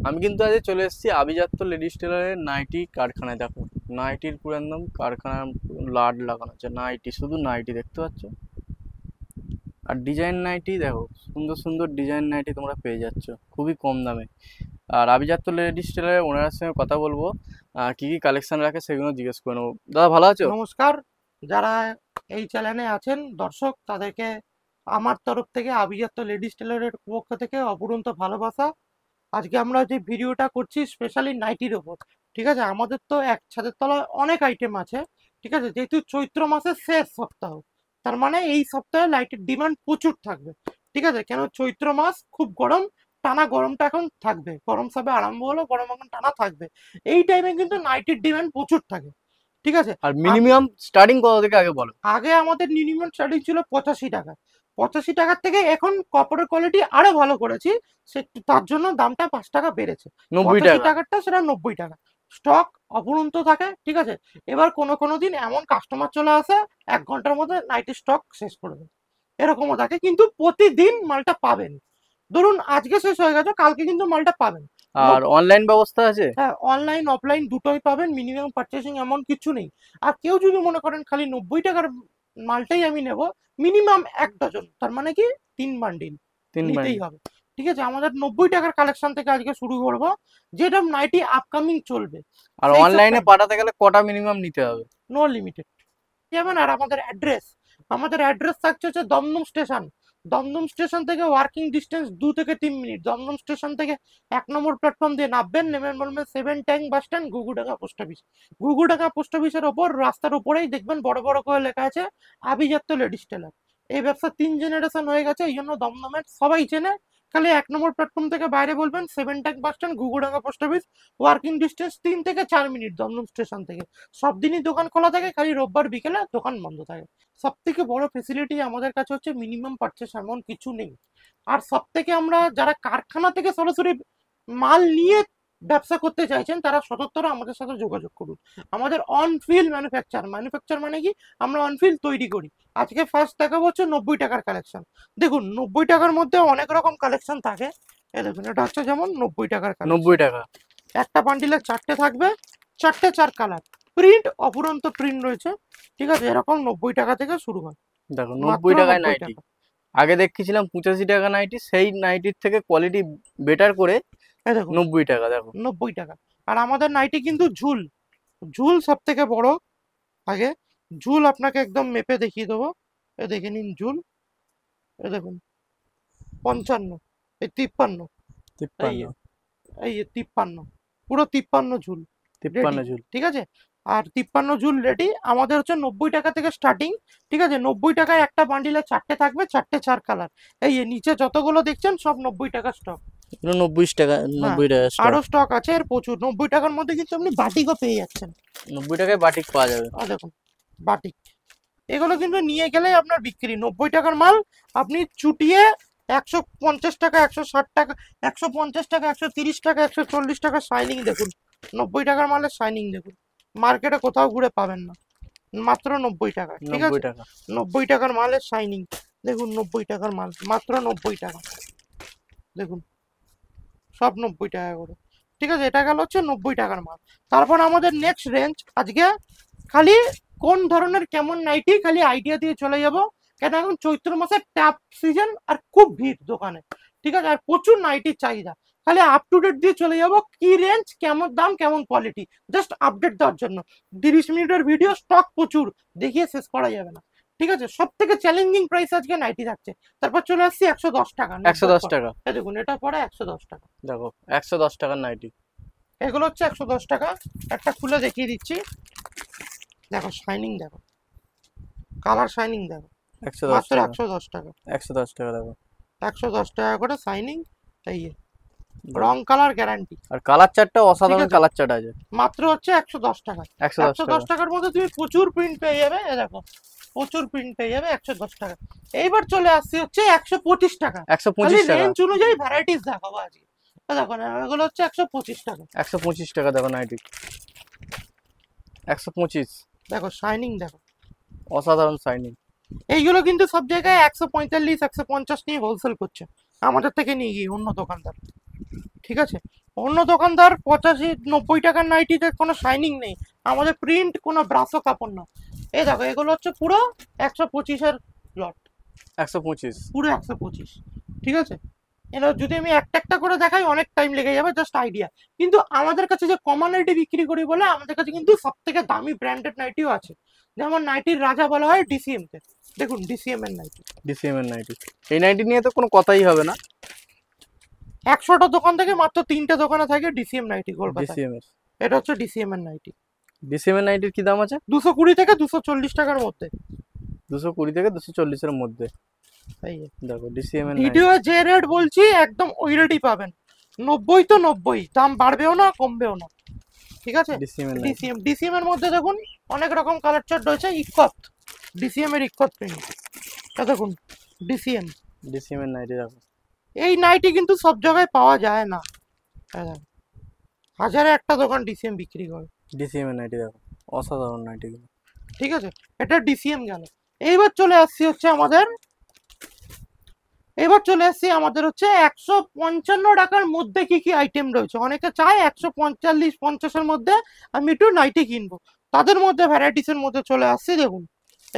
আমি কিন্তু আজ চলে এসেছি আভিজাত্য লেডিস টেলারের নাইটি কারখানায়। দেখো নাইটির পুরো একদম কারখানা লাট লাগানো আছে, নাইটি শুধু নাইটি দেখতে পাচ্ছ। আর ডিজাইন নাইটি দেখো, সুন্দর সুন্দর ডিজাইন নাইটি তোমরা পেয়ে যাচ্ছ খুবই কম দামে। আর আভিজাত্য লেডিস টেলারের ওনারের সঙ্গে কথা বলবো, কি কি কালেকশন রাখে সেগুলো জিজ্ঞেস করে নেবো। দাদা ভালো আছো? নমস্কার। যারা এই চ্যানেলে আছেন দর্শক, তাদেরকে আমার তরফ থেকে আভিজাত্য লেডিস টেলারের পক্ষ থেকে অপরন্ত ভালোবাসা। আজকে আমরা যে ভিডিওটা করছি স্পেশালি নাইটির ওপর। ঠিক আছে, আমাদের তো এক ছাদের তলায় অনেক আইটেম আছে। ঠিক আছে, যেহেতু চৈত্র মাসের শেষ সপ্তাহ, তার মানে এই সপ্তাহে লাইটের ডিমান্ড প্রচুর থাকবে। ঠিক আছে, কেন চৈত্র মাস খুব গরম, টানা গরমটা এখন থাকবে, গরম সবে আরম্ভ হলো, গরম এখন টানা থাকবে। এই টাইমে কিন্তু নাইটির ডিমান্ড প্রচুর থাকে। ঠিক আছে, আর মিনিমাম স্টার্টিং কত থেকে আগে বলো। আগে আমাদের মিনিমাম স্টার্টিং ছিল 85 টাকা। 85 টাকার থেকে এখন কাপড়ের কোয়ালিটি আরো ভালো করেছি, সে তার জন্য দামটা 5 টাকা বেড়েছে। 90 টাকা। টাকারটা সেটা 90 টাকা। স্টক অপরন্ত থাকে। ঠিক আছে, এবার কোনো কোনো দিন এমন কাস্টমার চলে আসে 1 ঘন্টার মধ্যে নাইটি স্টক শেষ করে দেয়, এরকমও থাকে। কিন্তু প্রতিদিন মালটা পাবেন। ধরুন আজকে শেষ হয়ে গেছে, কালকে কিন্তু মালটা পাবেন। আর অনলাইন ব্যবস্থা আছে? হ্যাঁ, অনলাইন অফলাইন দুটোই পাবেন, মিনিমাম পারচেসিং এমন কিছু নেই। আর কেউ যদি মনে করেন খালি 90 টাকার মালটাই আমি নেব, মিনিমাম 1 ডজন, তার মানে কি 3 বান্ডিল 3 নিতেই হবে। ঠিক আছে, আমাদের 90 টাকার কালেকশন থেকে আজকে শুরু করব, যেটা নাইটি আপকামিং চলবে। আর সেই অনলাইনে পাঠাতে গেলে কটা মিনিমাম নিতে হবে? নো লিমিটেড যেমন। আর আমাদের অ্যাড্রেস থাকছে হচ্ছে দমদম স্টেশন। দমদম স্টেশন থেকে ওয়ার্কিং ডিস্টেন্স 2 থেকে 3 মিনিট। দমদম স্টেশন থেকে 1 নম্বর প্ল্যাটফর্ম দিয়ে নামবেন, নেমে বলবেন 7 tank bus stand, Ghughudanga post office. Ghughudanga post অফিসের ওপর রাস্তার উপরেই দেখবেন বড় বড় করে লেখা আছে আভিজাত্য লেডিস টেলার। এই ব্যবসা 3 জেনারেশন হয়ে গেছে, এই জন্য দমদমের সবাই চেনে। খালি 1 নম্বর প্ল্যাটফর্ম থেকে বাইরে বলবেন 7 tank bus stand, Ghughudanga post office. Working distance 3 থেকে 4 মিনিট দমদম স্টেশন থেকে। সব দিনই দোকান খোলা থাকে, খালি রোববার বিকেলে দোকান বন্ধ থাকে। সব থেকে বড় ফেসিলিটি আমাদের কাছে হচ্ছে মিনিমাম পারচেস এমন কিছু নেই। আর সব থেকে আমরা যারা কারখানা থেকে সরাসরি মাল নিয়ে ব্যবসা করতে চাইছেন, তারা সততর আমাদের সাথে যোগাযোগ করুন। আমাদের অনফিল ম্যানুফ্যাকচার মানে কি, আমরা অনফিল তৈরি করি। আজকে ফার্স্ট দেখাবো হচ্ছে 90 টাকার কালেকশন। দেখুন 90 টাকার মধ্যে অনেক রকম কালেকশন থাকে। এই দেখুন, এটা হচ্ছে যেমন 90 টাকার 90 টাকা। একটা বান্ডিলে 4টে থাকবে, 4টে 4 কালার, প্রিন্ট অপুরন্ত প্রিন্ট রয়েছে। ঠিক আছে, এরকম 90 টাকা থেকে শুরু হয়। দেখো মাত্র 90 টাকায় 90 নাইটি। টাকা। আগে দেখেছিলাম 85 টাকা নাইটি, সেই নাইটির থেকে কোয়ালিটি বেটার করে এই দেখুন 90 টাকা। দেখো 90 টাকা। আর আমাদের নাইটি কিন্তু ঝুল, ঝুল সব থেকে বড়। আগে ঝুল আপনাকে একদম মেপে দেখিয়ে দেবো। এ দেখে নিন ঝুল, এ দেখুন 55, এই 53, এই 53। এই 53, পুরো 53 ঝুল 53 রেডি। ঝুল। ঠিক আছে, আর 53 ঝুল রেডি আমাদের হচ্ছে 90 টাকা থেকে স্টার্টিং। ঠিক আছে, 90 টাকায় একটা বান্ডিলে 4টে থাকবে, 4টে 4 কালার। এই নিচে যতগুলো দেখছেন সব 90 টাকা স্টক। 90 টাকা। হ্যাঁ, 90 টাকা স্টক। আরো স্টক আছে এর প্রচুর। 90 টাকার মধ্যে কিন্তু আপনি বাটিকও পেয়ে যাচ্ছেন। 90 টাকায় বাটিক পাওয়া যাবে। দেখুন বাটিক, এগুলো কিন্তু নিয়ে গেলে আপনার বিক্রি। 90 টাকার মাল আপনি চুটিয়ে 150 টাকা, 160 টাকা, 150 টাকা, 130 টাকা, 140 টাকা শাইনিং দেখুন। 90 টাকার মালের শাইনিং দেখুন, মার্কেটে কোথাও ঘুরে পাবেন না, মাত্র 90 টাকা। ঠিক 90 আছে, টাকা। 90 টাকার মালের শাইনিং দেখুন। 90 টাকার মাল মাত্র 90 টাকা। দেখুন সব 90 টাকা করে। ঠিক আছে, এটা গেল হচ্ছে 90 টাকার মাল। তারপর আমাদের নেক্সট রেঞ্জ আজকে খালি কোন ধরনের কেমন নাইটি খালি আইডিয়া দিয়ে চলে যাব। কেন এখন চৈত্র মাসের ট্যাপ সিজন, আর খুব ভিড় দোকানে। ঠিক আছে, আর প্রচুর নাইটির চাহিদা। খালি আপ টু ডেট দিয়ে চলে যাব, কি রেঞ্জ, কেমন দাম, কেমন কোয়ালিটি, জাস্ট আপডেট দেওয়ার জন্য। 30 মিনিটের ভিডিও, স্টক প্রচুর, দেখিয়ে শেষ করা যাবে না। ঠিক আছে, সব থেকে চ্যালেঞ্জিং প্রাইস আজকে নাইটি থাকছে। তারপর চলে আসছি 110 টাকা। 110 টাকা। দেখুন এটা পড়ে 110 টাকা। দেখো 110 টাকার নাইটি। এগুলো হচ্ছে 110 টাকা। একটা খুলে দেখিয়ে দিচ্ছি। দেখো শাইনিং, দেখো কালার শাইনিং, দেখো 110 মাত্র টাকা। 110 টাকা। 110 টাকা। দেখো 110 টাকা করে শাইনিং। এই রং কালার গ্যারান্টি। আর কালার চার্টটা ঠিক অসাধারণ আছে, কালার চার্ট আছে। মাত্র হচ্ছে 110 টাকা। 110 টাকা। 110 টাকার মধ্যে তুমি প্রচুর প্রিন্ট পেয়ে যাবে। দেখো প্রচুর প্রিন্ট পেয়ে যাবে 110 টাকা। এইবার চলে আসছি হচ্ছে 125 টাকা। 125 টাকা। রেঞ্জ অনুযায়ী ভ্যারাইটিস দেখাবো আজকে। দেখো না, এগুলো হচ্ছে 125 টাকা। 125 টাকা। দেখো নাইটি 125। দেখো শাইনিং, দেখো অসাধারণ শাইনিং। এইগুলো কিন্তু সব জায়গায় 145, 150 নিয়ে হোলসেল করছে, আমাদের থেকে নিয়ে গিয়ে অন্য দোকানদার। ঠিক আছে, অন্য দোকানদার 85-90 টাকার নাইটিতে কোনো শাইনিং নেই, আমাদের প্রিন্ট কোনো ব্রাশও কাপড় না। এই দেখো এগুলো হচ্ছে পুরো 125-এর লট, 125। পুরো 125। ঠিক আছে, এবার যদি আমি একটা একটা করে দেখাই অনেক টাইম লেগে যাবে, জাস্ট আইডিয়া। কিন্তু আমাদের কাছে যে কমন নাইটি বিক্রি করি বলে আমাদের কাছে কিন্তু সব থেকে দামি ব্র্যান্ডেড নাইটিও আছে, যেমন নাইটির রাজা বলা হয় ডিসিএম কে। দেখুন ডিসিএম এর নাইটি, ডিসিএম এর নাইটি, এই নাইটি নিয়ে তো কোনো কথাই হবে না। 100টা দোকান থেকে মাত্র 3টে দোকানে থাকে ডিসিএম নাইটি কলকাতায়। ডিসিএম এর, এটা হচ্ছে ডিসিএম এর নাইটি, ডিসিএম এর নাইটির কি দাম আছে? 220 থেকে 240 টাকার মধ্যে। 220 থেকে 240 এর মধ্যে। এই যে দেখো ডিসিএম এর নাইটি, ভিডিও যে রেট বলছি একদম ওই রেটই পাবেন, 90 তো 90, দাম বাড়বেও না কমবেও না। ঠিক আছে, ডিসিএম এর নাইটি। ডিসিএম এর মধ্যে দেখুন অনেক রকম কালার চার্ট রয়েছে। ইকত, ডিসিএম এর ইকত প্রিন্ট, এটা দেখুন ডিসিএম। ডিসিএম এর নাইটি দেখো, এই নাইটি কিন্তু সব জায়গায় পাওয়া যায় না, এই দেখুন, হাজারে একটা দোকান ডিসিএম বিক্রি করে। ডিসিএম এর নাইটি দেখো, অসাধারণ নাইটি গুলো। ঠিক আছে, এটা ডিসিএম গেল। এইবার চলে আসছি হচ্ছে আমাদের, হচ্ছে 155 টাকার মধ্যে কি কি আইটেম রয়েছে। অনেকে চায় 145-50-এর মধ্যে আমি একটু নাইটি কিনবো, তাদের মধ্যে ভ্যারাইটিস এর মধ্যে চলে আসছি। দেখুন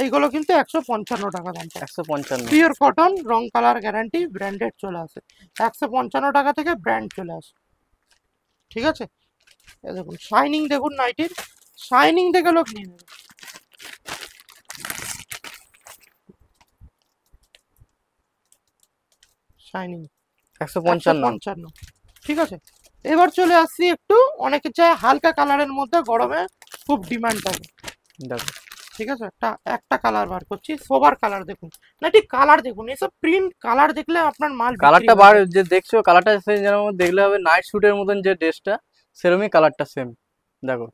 এইগুলো কিন্তু 155 টাকা দাম, 155। পিওর কটন, রং কালার গ্যারান্টি, ব্র্যান্ডেড চলে আসে। 155 টাকা থেকে ব্র্যান্ড চলে আসে। ঠিক আছে, এই দেখুন শাইনিং, দেখুন নাইটির শাইনিং দেখে লোক নিয়ে নেবে। শাইনিং 155। ঠিক আছে, এবার চলে আসছি একটু, অনেকে চায় হালকা কালারের মধ্যে, গরমে খুব ডিমান্ড থাকে। দেখো ঠিক আছে, একটা কালার বার করছি, সোবার কালার। দেখুন না ঠিক কালার দেখুন, এসব প্রিন্ট কালার দেখলে আপনার মাল কালারটা বার যে দেখছো, কালারটা যেন দেখলে হবে নাইট শুটের মতন যে ড্রেসটা, সেরকমই কালারটা সেম। দেখো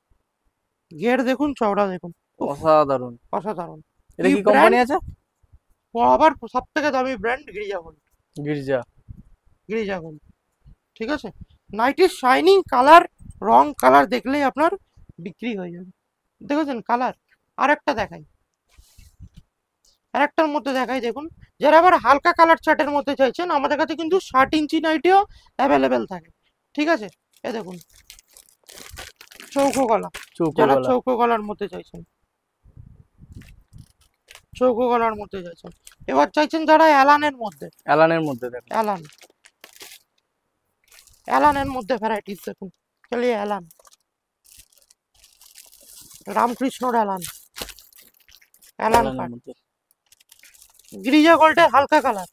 ঘের দেখুন, চওড়া দেখুন, অসাধারণ। অসাধারণ। এটা কি কোম্পানি আছে? আবার সব থেকে দামি ব্র্যান্ড গিরিজা গোল্ড, গির্জা। গিরিজা গোল্ড। ঠিক আছে, নাইটির শাইনিং কালার, রং কালার দেখলেই আপনার বিক্রি হয়ে যাবে। দেখেছেন কালার, আর একটা দেখাই, আর একটার মধ্যে দেখাই। দেখুন যারা আবার হালকা কালার চার্টের মধ্যে চাইছেন, আমাদের কাছে কিন্তু 60 ইঞ্চি নাইটিও অ্যাভেলেবেল থাকে। ঠিক আছে, এ দেখুন চৌকো গলা, যারা চৌকো গলার মধ্যে চাইছেন, চৌকো গলার মধ্যে চাইছেন। এবার চাইছেন যারা অ্যালানের মধ্যে, অ্যালানের মধ্যে দেখো, অ্যালানের মধ্যে ভ্যারাইটিস দেখুন, চলিয়ে অ্যালান, রামকৃষ্ণর অ্যালান, অ্যালান কাট, মধ্যে গিরিজা গোল্ডের হালকা কালার।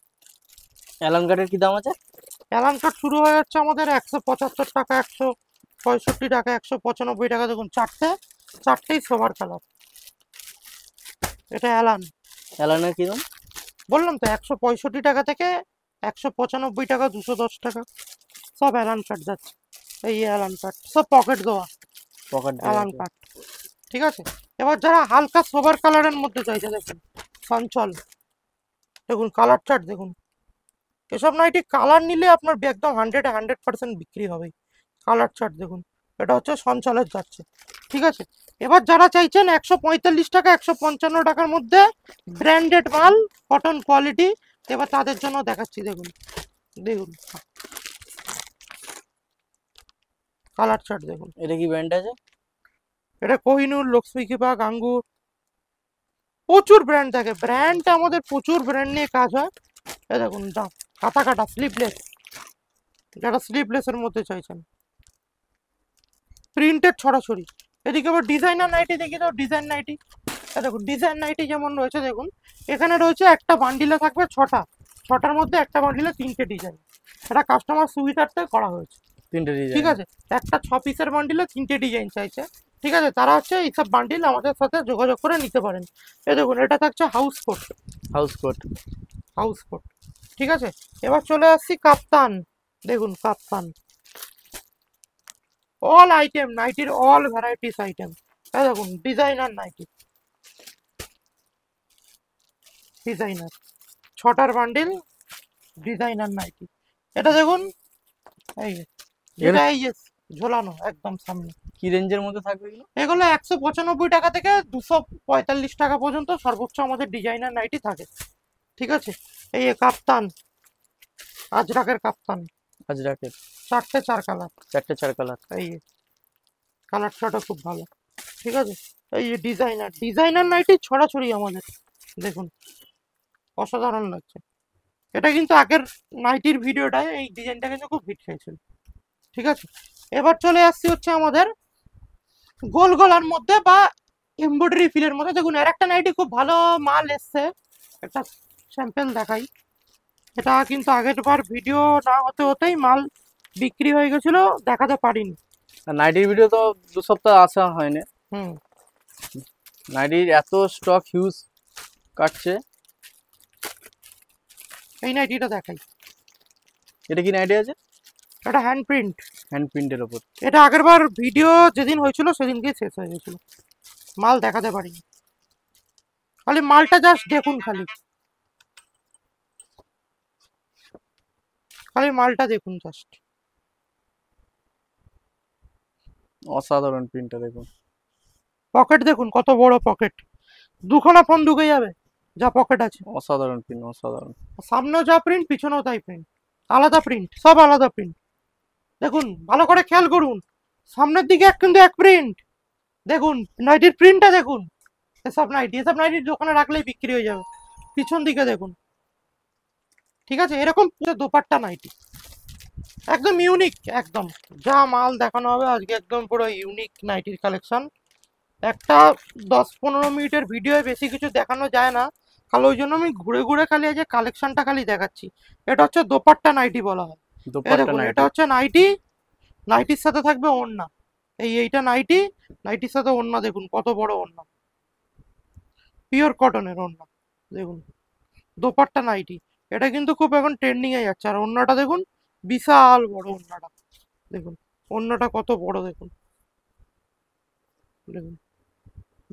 অ্যালান কাটের কি দাম আছে? অ্যালান কাট শুরু হয়ে যাচ্ছে আমাদের 175 টাকা, 165 টাকা, 195 টাকা। দেখুন চারটেই সোবার কালার। এটা অ্যালানের কি দাম? বললাম তো 165 টাকা থেকে 195 টাকা, 210 টাকা, সব অ্যালান কাট যাচ্ছে। এই অ্যালান কাট সব পকেট দেওয়া, অ্যালান কাট। ঠিক আছে, এবার যারা হালকা সোবার কালারের মধ্যে চাইছে, দেখুন সঞ্চল, দেখুন কালার চার্ট দেখুন। এসব নাইটি কালার নিলে আপনার একদম 100% বিক্রি হবে। কালার চার্ট দেখুন, এটা হচ্ছে সঞ্চলের যাচ্ছে। ঠিক আছে, এবার যারা চাইছেন 145 টাকা, 155 টাকার মধ্যে ব্র্যান্ডেড মাল, কটন কোয়ালিটি, এবার তাদের জন্য দেখাচ্ছি। দেখুন দেখুন কালার চার্ট দেখুন। এটা কি ব্র্যান্ড আছে? এটা কোহিনূর, লক্ষ্মী কৃপা, গাঙ্গুর, প্রচুর ব্র্যান্ড থাকে। ব্র্যান্ড আমাদের প্রচুর ব্র্যান্ড নিয়ে কাজ হয়। এই দেখুন দাম, কাটা কাটা স্লিপলেস, যারা স্লিপলেসের মধ্যে চাইছেন, প্রিন্টেড ছড়াছড়ি। এদিকে আবার ডিজাইনার নাইটি দেখি দাও, ডিজাইন নাইটি। দেখুন ডিজাইন নাইটি যেমন রয়েছে, দেখুন এখানে রয়েছে একটা বান্ডিলে থাকবে ছটার মধ্যে একটা বান্ডিলে 3টে ডিজাইন। এটা কাস্টমার সুবিধার্থে করা হয়েছে। 3টে ডিজাইন। ঠিক আছে, একটা 6 পিসের বান্ডিলে 3টে ডিজাইন চাইছে। ঠিক আছে, তারা হচ্ছে এইসব বান্ডিল আমাদের সাথে যোগাযোগ করে নিতে পারেন। এই দেখুন এটা থাকছে হাউস কোট, হাউস কোট। ঠিক আছে, এবার চলে আসছি কাপ্তান। দেখুন কাপ্তান, অল আইটেম, নাইটির অল ভ্যারাইটিস আইটেম। এই দেখুন ডিজাইনার নাইটি, ডিজাইনার 6টার বান্ডিল, ডিজাইনার নাইটি। এটা দেখুন এই যে ঝোলানো একদম সামনে। কি রেঞ্জের মধ্যে থাকবে এগুলো? এগুলো 195 টাকা থেকে 245 টাকা পর্যন্ত সর্বোচ্চ আমাদের ডিজাইনার নাইটি থাকে। ঠিক আছে, এই কাপ্তান, আজরাকের কাপ্তান, আজরাকের 4টে 4 কালার। 4টে 4 কালার। এই কালার শটও খুব ভালো, ঠিক আছে। এই যে ডিজাইনার নাইটি ছড়াছড়ি আমাদের, দেখুন অসাধারণ লাগছে। এটা কিন্তু আগের নাইটির ভিডিওটায় এই ডিজাইনটা কিন্তু খুব হিট খেয়েছিল, ঠিক আছে। এবার চলে আসছি হচ্ছে আমাদের গোল গলার মধ্যে বা এমব্রয়ডারি ফিলের মধ্যে। দেখুন এর একটা নাইটি খুব ভালো মাল এসছে, একটা স্যাম্পল দেখাই। এটা কিন্তু আগের বার ভিডিও না হতে হতেই মাল বিক্রি হয়ে গেছিল, দেখাতে পারিনি। আর নাইটির ভিডিও তো 2 সপ্তাহ আসা হয়নি। হুম, নাইটির এত স্টক হিউজ কাটছে। এই নাইটিটা দেখাই। এটা কি নাইটি আছে? এটা হ্যান্ড প্রিন্ট। হ্যান্ড প্রিন্টের ওপর। এটা আগের বার ভিডিও যেদিন হয়েছিল সেদিনকেই শেষ হয়ে গেছিল, মাল দেখাতে পারিনি। খালি মালটা জাস্ট দেখুন, খালি মালটা দেখুন জাস্ট। অসাধারণ প্রিন্টটা দেখুন। পকেট দেখুন কত বড় পকেট, দুখানা ফোন ঢুকে যাবে যা পকেট আছে। অসাধারণ প্রিন্ট, অসাধারণ। সামনেও যা প্রিন্ট, পিছনেও তাই প্রিন্ট, আলাদা প্রিন্ট, সব আলাদা প্রিন্ট। দেখুন ভালো করে খেয়াল করুন, সামনের দিকে কিন্তু এক প্রিন্ট। দেখুন নাইটির প্রিন্টটা দেখুন। এসব নাইটি দোকানে রাখলেই বিক্রি হয়ে যাবে। পিছন দিকে দেখুন, ঠিক আছে। এরকম পুরো দোপাট্টা নাইটি একদম ইউনিক, একদম যা মাল দেখানো হবে আজকে একদম পুরো ইউনিক নাইটির কালেকশন। একটা 10-15 মিনিটের ভিডিও বেশি কিছু দেখানো যায় না, খালি ওই জন্য আমি ঘুরে ঘুরে খালি এই যে কালেকশনটা খালি দেখাচ্ছি। এটা হচ্ছে দোপাট্টা নাইটি বলা হয়। এই দোপাট্টা দেখুন নাইটি। এটা হচ্ছে নাইটি, নাইটির সাথে থাকবে ওড়না। এইটা নাইটি, নাইটির সাথে ওড়না দেখুন কত বড় ওড়না, পিওর কটনের ওড়না। দেখুন দোপাট্টা নাইটি, এটা কিন্তু খুব এখন ট্রেন্ডিং এ যাচ্ছে। আর ওড়নাটা দেখুন, বিশাল বড় ওড়নাটা, দেখুন ওড়নাটা কত বড়, দেখুন দেখুন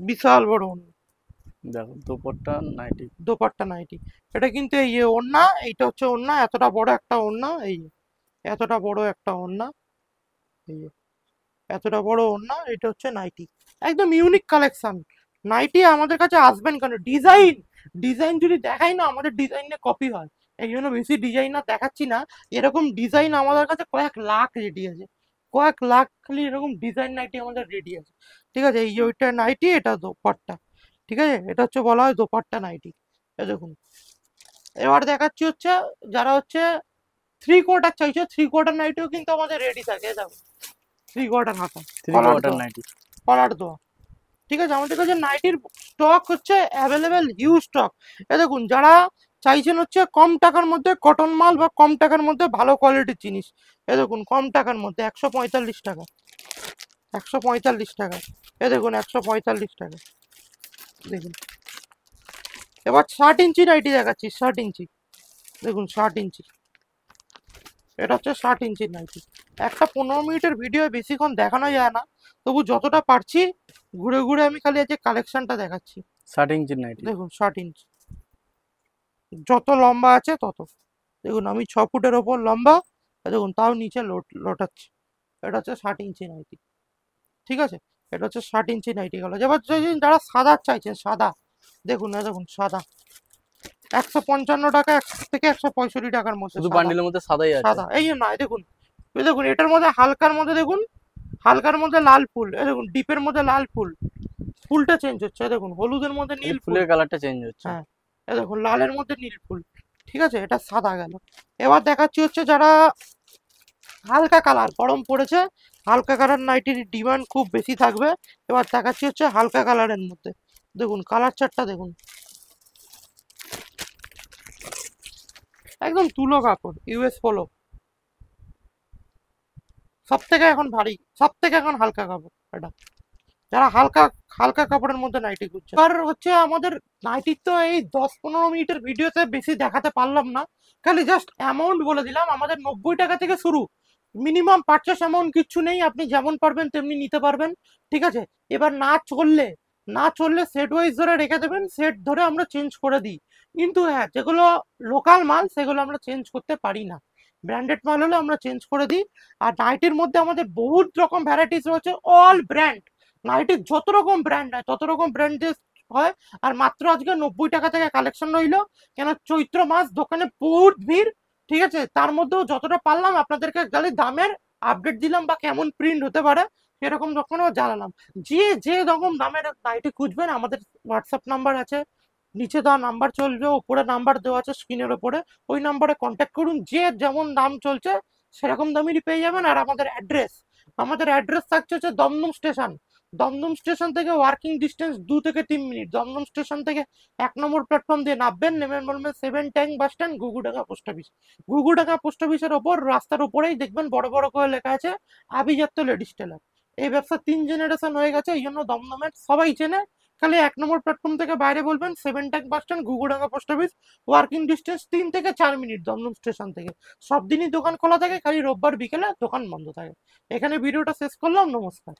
বিশাল বড় ওড়না। দেখো দোপাট্টা নাইটি। দোপাট্টা নাইটি, এটা কিন্তু এই যে ওড়না, এইটা হচ্ছে ওড়না, এতটা বড় একটা ওড়না, এই যে এতটা বড় একটা ওড়না, এই যে এতটা বড় ওড়না, এটা হচ্ছে নাইটি। একদম ইউনিক কালেকশন। নাইটি আমাদের কাছে আসবেন কেন? ডিজাইন, ডিজাইন যদি দেখাই না আমাদের ডিজাইনে কপি হয়, এই জন্য বেশি ডিজাইনার দেখাচ্ছি না। এরকম ডিজাইন আমাদের কাছে কয়েক লাখ রেডি আছে, কয়েক লাখ খালি এরকম ডিজাইন নাইটি আমাদের রেডি আছে, ঠিক আছে। এই যে ওইটা নাইটি, এটা দোপাট্টা, ঠিক আছে। এটা হচ্ছে বলা হয় দোপাট্টা নাইটি। এই দেখুন এবার দেখাচ্ছি হচ্ছে যারা হচ্ছে 3/4 চাইছো, 3/4 নাইটিও কিন্তু আমাদের রেডি থাকে। দেখুন 3/4 হাতা, 3/4 নাইটি। কলার দেওয়া, ঠিক আছে। আমাদের কাছে নাইটির স্টক হচ্ছে অ্যাভেলেবেল, হিউজ স্টক। এ দেখুন যারা চাইছেন হচ্ছে কম টাকার মধ্যে কটন মাল বা কম টাকার মধ্যে ভালো কোয়ালিটির জিনিস, এ দেখুন কম টাকার মধ্যে 145 টাকা, 145 টাকা, এ দেখুন 145 টাকা, দেখুন। এবার 60 ইঞ্চি নাইটি দেখাচ্ছি, 60 ইঞ্চি, দেখুন 60 ইঞ্চি, এটা হচ্ছে 60 ইঞ্চির নাইটি। একটা 15 মিনিটের ভিডিও বেশিক্ষণ দেখানো যায় না, তবু যতটা পারছি ঘুরে ঘুরে আমি খালি আজকে কালেকশনটা দেখাচ্ছি। 60 ইঞ্চির নাইটি। দেখুন 60 ইঞ্চি, যত লম্বা আছে তত, দেখুন আমি 6 ফুটের ওপর লম্বা, দেখুন তাও নিচে লোটাচ্ছে। এটা হচ্ছে 60 ইঞ্চি নাইটি, ঠিক আছে। এটা হচ্ছে 60 ইঞ্চি নাইটি গেল। এবার যারা সাদা চাইছেন, সাদা দেখুন, দেখুন সাদা 155 টাকা থেকে 165 টাকার মধ্যে শুধু সাদা। বান্ডিলের মধ্যে সাদাই আছে। সাদা এই যে নয়, দেখুন এই দেখুন এটার মধ্যে হালকার মধ্যে, দেখুন হালকার মধ্যে লাল ফুল, এই দেখুন ডিপের মধ্যে লাল ফুল, ফুলটা চেঞ্জ হচ্ছে, দেখুন হলুদের মধ্যে এই নীল ফুল, ফুলের কালারটা চেঞ্জ হচ্ছে। হ্যাঁ এই দেখুন লালের মধ্যে নীল ফুল, ঠিক আছে। এটা সাদা গেল। এবার দেখাচ্ছি হচ্ছে যারা হালকা কালার, গরম পড়েছে, হালকা কালার নাইটির ডিমান্ড খুব বেশি থাকবে। এবার দেখাচ্ছি হচ্ছে হালকা কালারের মধ্যে, দেখুন কালার চার্টটা দেখুন, একদম তুলো কাপড়, ইউএস পোলো, সব থেকে এখন ভারী, সব থেকে এখন হালকা কাপড় এটা। যারা হালকা হালকা কাপড়ের মধ্যে নাইটি খুঁজছে, আর হচ্ছে আমাদের নাইটির তো এই 10-15 মিনিটের ভিডিওতে বেশি দেখাতে পারলাম না, খালি জাস্ট অ্যামাউন্ট বলে দিলাম। আমাদের 90 টাকা থেকে শুরু, মিনিমাম পারচেস অ্যামাউন্ট কিচ্ছু নেই, আপনি যেমন পারবেন তেমনি নিতে পারবেন, ঠিক আছে। এবার না চললে সেট ওয়াইজ ধরে রেখে দেবেন, সেট ধরে আমরা চেঞ্জ করে দিই। কিন্তু হ্যাঁ যেগুলো লোকাল মাল সেগুলো আমরা চেঞ্জ করতে পারি না, ব্র্যান্ডেড মাল হলে আমরা চেঞ্জ করে দিই। আর নাইটির মধ্যে আমাদের বহুত রকম ভ্যারাইটিস রয়েছে, অল ব্র্যান্ড, নাইটির যত রকম ব্র্যান্ড হয় তত রকম ব্র্যান্ডের হয়। আর মাত্র আজকে 90 টাকা থেকে কালেকশন রইলো, কেন চৈত্র মাস, দোকানে বহুত ভিড়, ঠিক আছে, তার মধ্যেও যতটা পারলাম আপনাদেরকে খালি দামের আপডেট দিলাম বা কেমন প্রিন্ট হতে পারে সেরকম যখনও জানালাম। যে যে রকম দামের নাইটি খুঁজবেন আমাদের হোয়াটসঅ্যাপ নাম্বার আছে, নিচে দেওয়া নাম্বার চলবে, উপরে নাম্বার দেওয়া আছে স্ক্রিনের ওপরে, ওই নাম্বারে কন্ট্যাক্ট করুন। যে যেমন দাম চলছে সেরকম দামেরই পেয়ে যাবেন। আর আমাদের অ্যাড্রেস থাকছে হচ্ছে দমদম স্টেশন। দমদম স্টেশন থেকে ওয়ার্কিং ডিস্টেন্স 2 থেকে 3 মিনিট। দমদম স্টেশন থেকে 1 নম্বর প্ল্যাটফর্ম দিয়ে নামবেন, নেমে বলবেন 7 tank bus stand, Ghughudanga post office. Ghughudanga post অফিসের ওপর রাস্তার উপরেই দেখবেন বড় বড় করে লেখা আছে আভিজাত্য লেডিস টেলার। এই ব্যবসা 3 জেনারেশন হয়ে গেছে, এই জন্য দমদমের সবাই চেনে। খালি 1 নম্বর প্ল্যাটফর্ম থেকে বাইরে বলবেন 7 tank bus stand, Ghughudanga post office. Working distance 3 থেকে 4 মিনিট দমদম স্টেশন থেকে। সব দিনই দোকান খোলা থাকে, খালি রোববার বিকেলে দোকান বন্ধ থাকে। এখানে ভিডিওটা শেষ করলাম, নমস্কার।